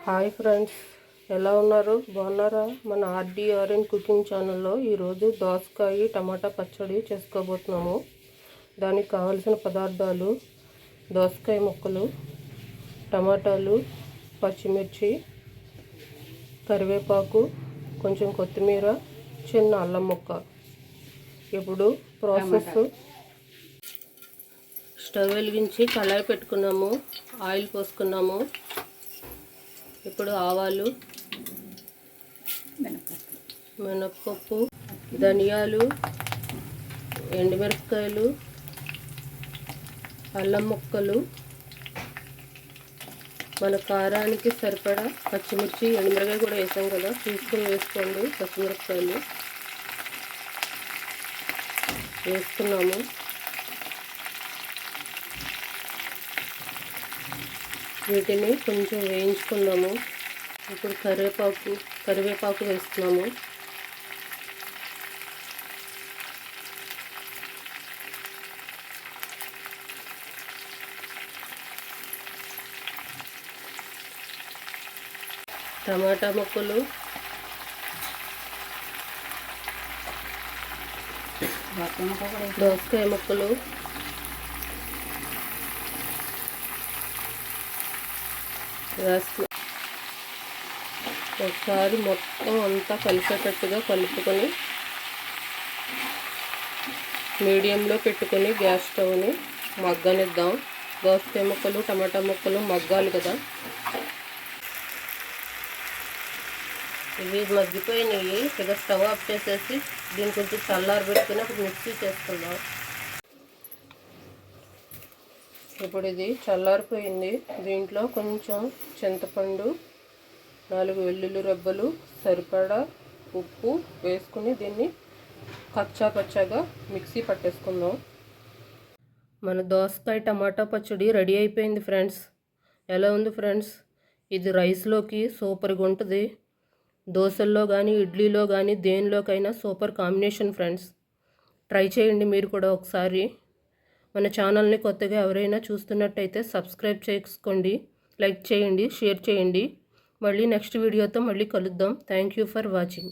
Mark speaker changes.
Speaker 1: Hi friends, ఎలా ఉన్నారు? బాగున్నారా? మన ఆర్డీఆర్ఎన్ కుకింగ్ ఛానల్లో ఈరోజు దోసకాయ టమాటా పచ్చడి చేసుకోబోతున్నాము. దానికి కావలసిన పదార్థాలు: దోసకాయ ముక్కలు, టమాటాలు, పచ్చిమిర్చి, కరివేపాకు, కొంచెం కొత్తిమీర, చిన్న అల్లం ముక్క. ఇప్పుడు ప్రాసెస్: స్టవ్ వెలిగించి కళాయి పెట్టుకున్నాము, ఆయిల్ పోసుకున్నాము. ఇప్పుడు ఆవాలు, మినప్పప్పు, ధనియాలు, ఎండుమిరపకాయలు, అల్లం ముక్కలు, మన కారానికి సరిపడా పచ్చిమిర్చి, ఎండుమిరకాయ కూడా వేసాం కదా, తీసుకుని వేసుకోండి. పచ్చిమిరపకాయలు వేసుకున్నాము. వీటిని కొంచెం వేయించుకుందాము. ఇప్పుడు కరివేపాకు వేస్తున్నాము. టమాటా ముక్కలు, దోసకాయ ముక్కలు, ఒకసారి మొత్తం అంతా కలిసేటట్టుగా కలుపుకొని మీడియంలో పెట్టుకొని గ్యాస్ స్టవ్ని మగ్గనిద్దాం. దోసకాయ ముక్కలు, టమాటా ముక్కలు మగ్గాలి కదా. ఇవి మగ్గిపోయినాయి. ఇక స్టవ్ ఆఫ్ చేసేసి దీన్ని కొంచెం చల్లారి పెట్టుకుని అప్పుడు మిక్సీ చేసుకుందాం. ఇప్పుడు ఇది చల్లారిపోయింది. దీంట్లో కొంచెం చింతపండు, 4 వెల్లుల్లి రెబ్బలు, సరిపడా ఉప్పు వేసుకుని దీన్ని కచ్చాగా మిక్సీ పట్టేసుకుందాం. మన దోసకాయ టమాటా పచ్చడి రెడీ అయిపోయింది ఫ్రెండ్స్. ఎలా ఉంది ఫ్రెండ్స్? ఇది రైస్లోకి సూపర్గా ఉంటుంది. దోశల్లో కానీ, ఇడ్లీలో కానీ, దేనిలోకైనా సూపర్ కాంబినేషన్ ఫ్రెండ్స్. ట్రై చేయండి మీరు కూడా ఒకసారి. మన ఛానల్ని కొత్తగా ఎవరైనా చూస్తున్నట్టయితే సబ్స్క్రైబ్ చేసుకోండి, లైక్ చేయండి, షేర్ చేయండి. మళ్ళీ నెక్స్ట్ వీడియోతో మళ్ళీ కలుద్దాం. Thank you for watching.